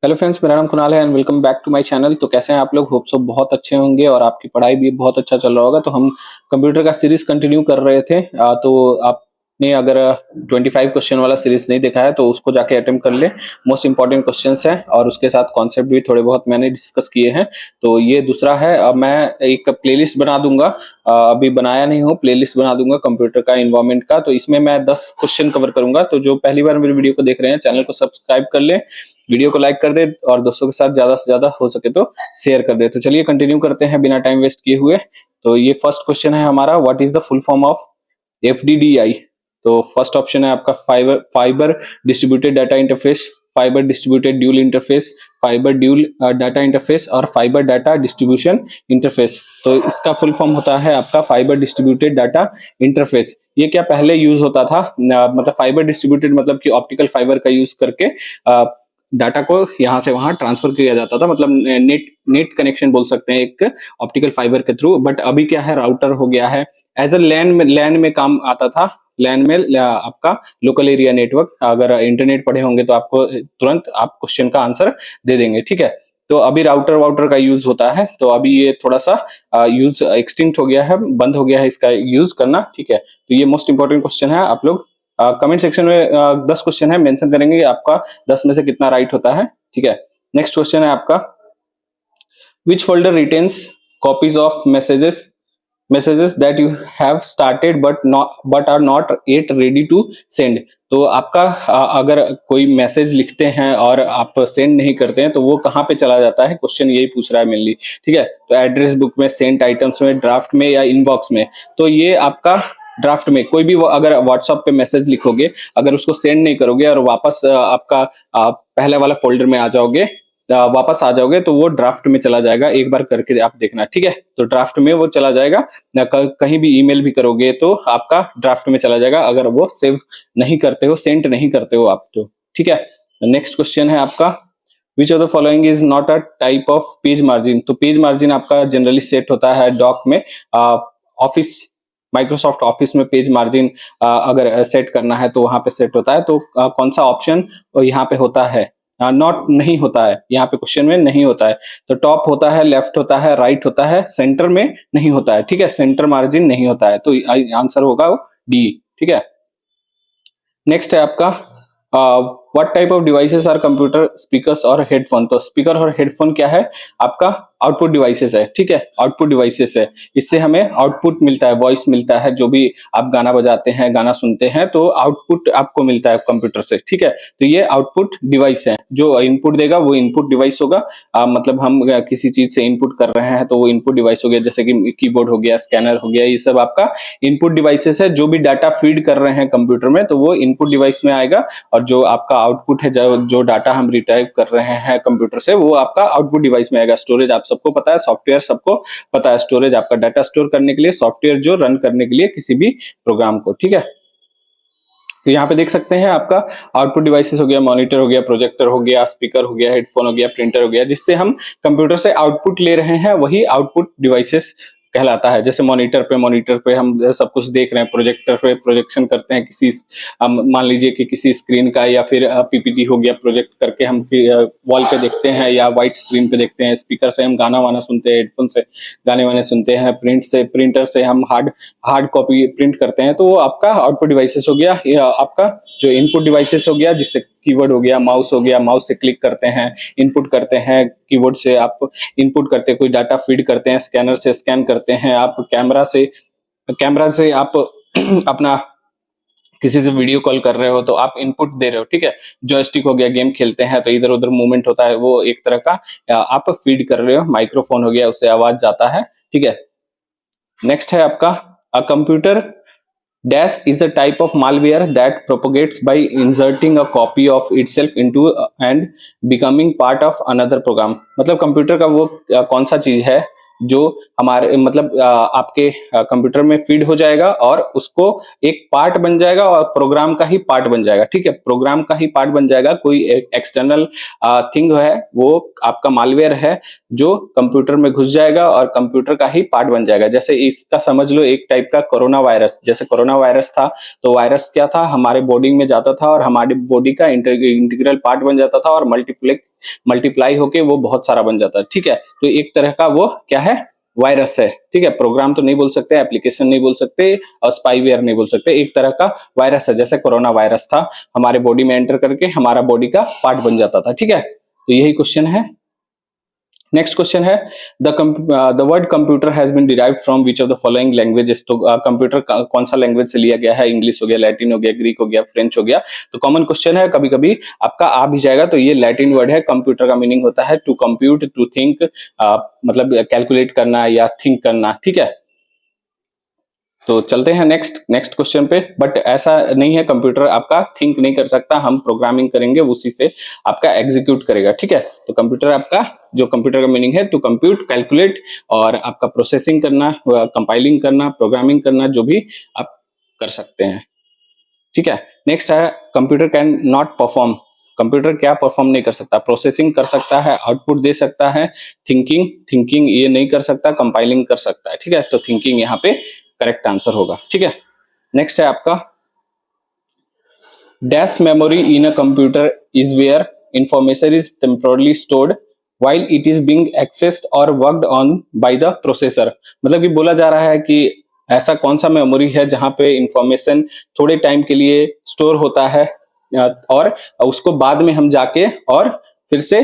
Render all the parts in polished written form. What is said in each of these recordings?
Hello friends, मेरा नाम कुणाल है and welcome back to my channel. तो कैसे हैं आप लोग? होप सो बहुत अच्छे होंगे और आपकी पढ़ाई भी बहुत अच्छा चल रहा होगा। तो हम कंप्यूटर का सीरीज कंटिन्यू कर रहे थे। तो आपने अगर 25 क्वेश्चन वाला सीरीज नहीं देखा है तो उसको जाके अटेम्प्ट कर ले। मोस्ट इंपॉर्टेंट क्वेश्चंस हैं और उसके साथ कॉन्सेप्ट भी थोड़े बहुत मैंने डिस्कस किए हैं। तो ये दूसरा है। अब मैं एक प्लेलिस्ट बना दूंगा। अभी बनाया नहीं हूँ, प्लेलिस्ट बना दूंगा कंप्यूटर का, इन्वायरमेंट का। तो इसमें मैं 10 क्वेश्चन कवर करूंगा। तो जो पहली बार मेरी वीडियो को देख रहे हैं, चैनल को सब्सक्राइब कर ले, वीडियो को लाइक कर दे और दोस्तों के साथ ज्यादा से ज्यादा हो सके तो शेयर कर दे। तो चलिए कंटिन्यू करते हैं बिना टाइम वेस्ट किए हुए। तो ये फर्स्ट क्वेश्चन है हमारा, what is the full form of FDDI? तो फर्स्ट ऑप्शन है आपका fibre distributed data interface, fibre distributed dual interface, fibre dual data interface और फाइबर डाटा डिस्ट्रीब्यूशन इंटरफेस। तो इसका फुल फॉर्म होता है आपका फाइबर डिस्ट्रीब्यूटेड डाटा इंटरफेस। ये क्या पहले यूज होता था? मतलब फाइबर डिस्ट्रीब्यूटेड मतलब कि ऑप्टिकल फाइबर का यूज करके डाटा को यहाँ से वहां ट्रांसफर किया जाता था। मतलब नेट कनेक्शन बोल सकते हैं एक ऑप्टिकल फाइबर के थ्रू। बट अभी क्या है, राउटर हो गया है। एज अ लैन में काम आता था। लैन में आपका लोकल एरिया नेटवर्क। अगर इंटरनेट पढ़े होंगे तो आपको तुरंत आप क्वेश्चन का आंसर दे देंगे, ठीक है। तो अभी राउटर वाउटर का यूज होता है। तो अभी ये थोड़ा सा यूज एक्सटिंक्ट हो गया है, बंद हो गया है इसका यूज करना, ठीक है। तो ये मोस्ट इंपॉर्टेंट क्वेश्चन है। आप लोग कमेंट सेक्शन में 10 क्वेश्चन है, मेंशन करेंगे आपका 10 में से कितना राइट होता है, ठीक है। नेक्स्ट क्वेश्चन है आपका, which folder retains copies of messages that you have started but are not yet ready to send? तो आपका अगर कोई मैसेज लिखते हैं और आप सेंड नहीं करते हैं तो वो कहाँ पे चला जाता है, क्वेश्चन यही पूछ रहा है मेनली, ठीक है। तो एड्रेस बुक में, सेंट आइटम्स में, ड्राफ्ट में या इनबॉक्स में। तो ये आपका ड्राफ्ट में कोई भी अगर व्हाट्सएप पे मैसेज लिखोगे, अगर उसको सेंड नहीं करोगे और वापस आपका पहले वाला फोल्डर में आ जाओगे, वापस आ जाओगे तो वो ड्राफ्ट में चला जाएगा। एक बार करके आप देखना, ठीक है। तो ड्राफ्ट में वो चला जाएगा। कहीं भी ईमेल भी करोगे तो आपका ड्राफ्ट में चला जाएगा, अगर वो सेव नहीं करते हो, सेंड नहीं करते हो आप तो, ठीक है। नेक्स्ट क्वेश्चन है आपका, विच of the following is not a type of page margin? तो पेज मार्जिन आपका जनरली सेट होता है डॉक में। ऑफिस, माइक्रोसॉफ्ट ऑफिस में पेज मार्जिन अगर सेट करना है तो वहां पे सेट होता है। तो कौन सा ऑप्शन यहाँ पे होता है? नॉट नहीं होता है, यहाँ पे क्वेश्चन में नहीं होता है। तो टॉप होता है, लेफ्ट होता है, राइट होता है, सेंटर में नहीं होता है, ठीक है। सेंटर मार्जिन नहीं होता है, तो आंसर होगा डी, ठीक है। नेक्स्ट है आपका, what type of devices are computer, speakers और हेडफोन? तो स्पीकर और हेडफोन क्या है आपका? आउटपुट डिवाइसेस है, ठीक है। आउटपुट डिवाइसेस है, इससे हमें आउटपुट मिलता है, वॉइस मिलता है। जो भी आप गाना बजाते हैं, गाना सुनते हैं तो आउटपुट आपको मिलता है कंप्यूटर से, ठीक है। तो ये आउटपुट डिवाइस है। जो इनपुट देगा वो इनपुट डिवाइस होगा। मतलब हम किसी चीज से इनपुट कर रहे हैं तो वो इनपुट डिवाइस हो गया, जैसे कि कीबोर्ड हो गया, स्कैनर हो गया, ये सब आपका इनपुट डिवाइसेस है। जो भी डाटा फीड कर रहे हैं कंप्यूटर में तो वो इनपुट डिवाइस में आएगा, और जो आपका आउटपुट है, जो डाटा हम रिट्राइव कर रहे हैं कंप्यूटर से, वो आपका आउटपुट डिवाइस में आएगा। स्टोरेज आप सबको पता है, सॉफ्टवेयर सबको पता है, स्टोरेज आपका डाटा स्टोर करने के लिए, सॉफ्टवेयर जो रन करने के लिए किसी भी प्रोग्राम को, ठीक है। तो यहाँ पे देख सकते हैं आपका आउटपुट डिवाइसेस हो गया, मॉनिटर हो गया, प्रोजेक्टर हो गया, स्पीकर हो गया, हेडफोन हो गया, प्रिंटर हो गया। जिससे हम कंप्यूटर से आउटपुट ले रहे हैं वही आउटपुट डिवाइसेस कहलाता है। जैसे मॉनिटर पे हम सब कुछ देख रहे हैं, प्रोजेक्टर पे प्रोजेक्शन करते हैं किसी, मान लीजिए कि किसी स्क्रीन का, या फिर पीपीटी हो गया, प्रोजेक्ट करके हम वॉल पे देखते हैं या व्हाइट स्क्रीन पे देखते हैं। स्पीकर से हम गाना वाना सुनते हैं, हेडफोन से गाने वाने सुनते हैं, प्रिंटर से हम हार्ड कॉपी प्रिंट करते हैं। तो वो आपका आउटपुट डिवाइसेस हो गया। आपका जो इनपुट डिवाइसेस हो गया, जिससे कीबोर्ड हो गया, माउस हो गया, माउस से क्लिक करते हैं, इनपुट करते हैं, कीबोर्ड से आप इनपुट करते हैं, कोई डाटा फीड करते हैं, स्कैनर से स्कैन करते हैं, आप कैमरा से आप अपना किसी से वीडियो कॉल कर रहे हो तो आप इनपुट दे रहे हो, ठीक है। जॉयस्टिक हो गया, गेम खेलते हैं तो इधर उधर मूवमेंट होता है, वो एक तरह का आप फीड कर रहे हो। माइक्रोफोन हो गया, उससे आवाज जाता है, ठीक है। नेक्स्ट है आपका, a computer dash is a type of malware that propagates by inserting a copy of itself into and becoming part of another program। मतलब कंप्यूटर का वो कौन सा चीज है जो हमारे मतलब आपके कंप्यूटर में फीड हो जाएगा और उसको एक पार्ट बन जाएगा और प्रोग्राम का ही पार्ट बन जाएगा, ठीक है। प्रोग्राम का ही पार्ट बन जाएगा। कोई एक्सटर्नल थिंग है, वो आपका मालवेयर है जो कंप्यूटर में घुस जाएगा और कंप्यूटर का ही पार्ट बन जाएगा। जैसे इसका समझ लो एक टाइप का कोरोना वायरस। जैसे कोरोना वायरस था तो वायरस क्या था, हमारे बॉडी में जाता था और हमारी बॉडी का इंटीग्रल पार्ट बन जाता था और मल्टीप्लाई होके वो बहुत सारा बन जाता है, ठीक है। तो एक तरह का वो क्या है, वायरस है, ठीक है। प्रोग्राम तो नहीं बोल सकते, एप्लीकेशन नहीं बोल सकते और स्पाईवेयर नहीं बोल सकते, एक तरह का वायरस है, जैसे कोरोना वायरस था, हमारे बॉडी में एंटर करके हमारा बॉडी का पार्ट बन जाता था, ठीक है। तो यही क्वेश्चन है। नेक्स्ट क्वेश्चन है the word computer has been derived from which of the following languages. तो कंप्यूटर कौन सा लैंग्वेज से लिया गया है, इंग्लिश हो गया, लैटिन हो गया, ग्रीक हो गया, फ्रेंच हो गया। तो कॉमन क्वेश्चन है, कभी कभी आपका आ भी जाएगा। तो ये लैटिन वर्ड है, कंप्यूटर का मीनिंग होता है टू कंप्यूट, टू थिंक, मतलब कैलकुलेट करना या थिंक करना, ठीक है। तो चलते हैं नेक्स्ट क्वेश्चन पे। बट ऐसा नहीं है, कंप्यूटर आपका थिंक नहीं कर सकता, हम प्रोग्रामिंग करेंगे उसी से आपका एग्जीक्यूट करेगा, ठीक है। तो कंप्यूटर आपका, जो कंप्यूटर का मीनिंग है टू कंप्यूट, कैलकुलेट और आपका प्रोसेसिंग करना, कंपाइलिंग करना, प्रोग्रामिंग करना, जो भी आप कर सकते हैं, ठीक है। नेक्स्ट है computer can not perform. Computer क्या परफॉर्म नहीं कर सकता, प्रोसेसिंग कर सकता है, आउटपुट दे सकता है, थिंकिंग ये नहीं कर सकता, कंपाइलिंग कर सकता है, ठीक है। तो थिंकिंग यहाँ पे करेक्ट आंसर होगा, ठीक है। नेक्स्ट है आपका dash memory in a computer is where information is temporarily stored while it is being accessed और worked on by the processor. मतलब कि बोला जा रहा है कि ऐसा कौन सा मेमोरी है जहां पे इंफॉर्मेशन थोड़े टाइम के लिए स्टोर होता है और उसको बाद में हम जाके और फिर से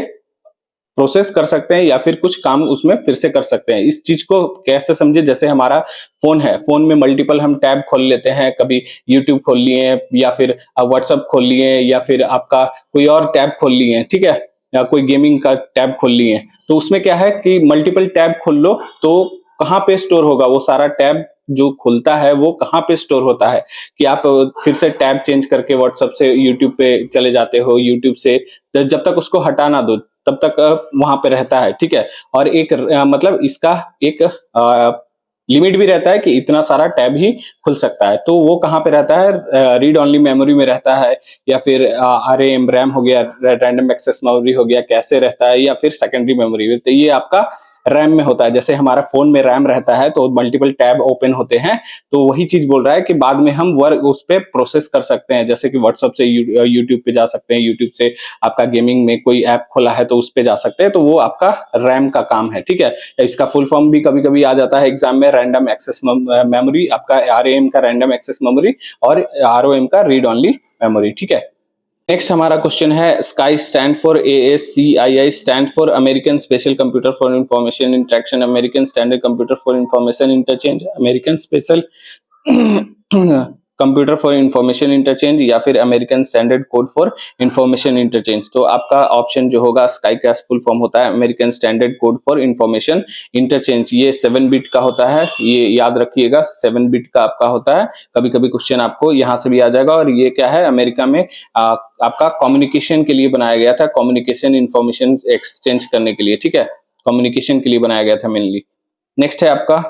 प्रोसेस कर सकते हैं या फिर कुछ काम उसमें फिर से कर सकते हैं। इस चीज को कैसे समझे, जैसे हमारा फोन है, फोन में मल्टीपल हम टैब खोल लेते हैं, कभी यूट्यूब खोल लिए या फिर व्हाट्सएप खोल लिए या फिर आपका कोई और टैब खोल लिए, ठीक है, या कोई गेमिंग का टैब खोल लिए। तो उसमें क्या है कि मल्टीपल टैब खोल लो तो कहाँ पे स्टोर होगा वो सारा टैब जो खुलता है, वो कहाँ पे स्टोर होता है कि आप फिर से टैब चेंज करके व्हाट्सएप से यूट्यूब पे चले जाते हो, यूट्यूब से जब तक उसको हटा ना दो तब तक वहां पे रहता है, ठीक है। और एक मतलब इसका एक लिमिट भी रहता है कि इतना सारा टैब ही खुल सकता है। तो वो कहाँ पे रहता है, रीड ओनली मेमोरी में रहता है या फिर आरएम रैम हो गया, रैंडम एक्सेस मेमोरी हो गया, कैसे रहता है, या फिर सेकेंडरी मेमोरी में। तो ये आपका रैम में होता है, जैसे हमारा फोन में रैम रहता है तो मल्टीपल टैब ओपन होते हैं। तो वही चीज बोल रहा है कि बाद में हम वर्क उस पर प्रोसेस कर सकते हैं, जैसे कि व्हाट्सएप से यूट्यूब पे जा सकते हैं, यूट्यूब से आपका गेमिंग में कोई ऐप खोला है तो उस पे जा सकते हैं। तो वो आपका रैम का काम है, ठीक है। इसका फुल फॉर्म भी कभी कभी आ जाता है एग्जाम में, रैंडम एक्सेस मेमोरी, आपका आरएम का रैंडम एक्सेस मेमोरी और आरओएम का रीड ओनली मेमोरी, ठीक है। नेक्स्ट हमारा क्वेश्चन है sky stand for ASCII stand for American special computer for information interaction, American standard computer for information interchange, American special computer for information interchange या फिर American standard code for information interchange. तो आपका option जो होगा sky का full form होता है American standard code for information interchange. ये 7 बिट का होता है, ये याद रखिएगा, 7 बिट का आपका होता है। कभी कभी क्वेश्चन आपको यहाँ से भी आ जाएगा। और ये क्या है, अमेरिका में आपका कम्युनिकेशन के लिए बनाया गया था, कम्युनिकेशन इंफॉर्मेशन एक्सचेंज करने के लिए, ठीक है, कम्युनिकेशन के लिए बनाया गया था मेनली। नेक्स्ट है आपका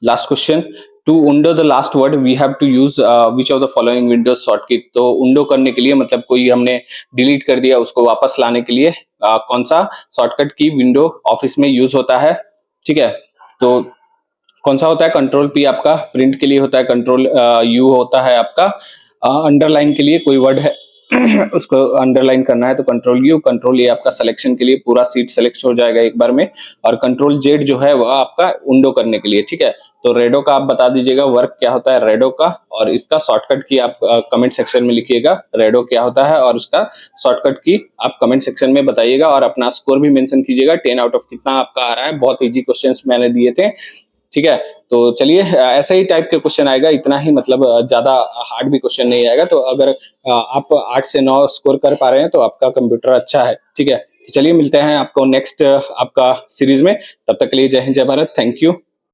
last question, to undo the last word we have to use which of the following Windows shortcut. तो उंडो करने के लिए मतलब कोई हमने डिलीट कर दिया उसको वापस लाने के लिए कौन सा शॉर्टकट की विंडो ऑफिस में यूज होता है, ठीक है। तो कौन सा होता है, कंट्रोल P आपका प्रिंट के लिए होता है, कंट्रोल U होता है आपका अंडरलाइन के लिए, कोई वर्ड है उसको अंडरलाइन करना है तो कंट्रोल U, कंट्रोल A आपका सिलेक्शन के लिए, पूरा सीट सेलेक्ट हो जाएगा एक बार में, और कंट्रोल Z जो है वह आपका उंडो करने के लिए, ठीक है। तो रेडो का आप बता दीजिएगा वर्क क्या होता है रेडो का, और इसका शॉर्टकट की आप कमेंट सेक्शन में लिखिएगा रेडो क्या होता है, और उसका शॉर्टकट की आप कमेंट सेक्शन में बताइएगा और अपना स्कोर भी मेंशन कीजिएगा, 10 आउट ऑफ कितना आपका आ रहा है। बहुत इजी क्वेश्चंस मैंने दिए थे, ठीक है। तो चलिए ऐसा ही टाइप के क्वेश्चन आएगा, इतना ही, मतलब ज्यादा हार्ड भी क्वेश्चन नहीं आएगा। तो अगर आप 8 से 9 स्कोर कर पा रहे हैं तो आपका कंप्यूटर अच्छा है, ठीक है। तो चलिए मिलते हैं आपको नेक्स्ट आपका सीरीज में, तब तक के लिए जय हिंद जय भारत, थैंक यू।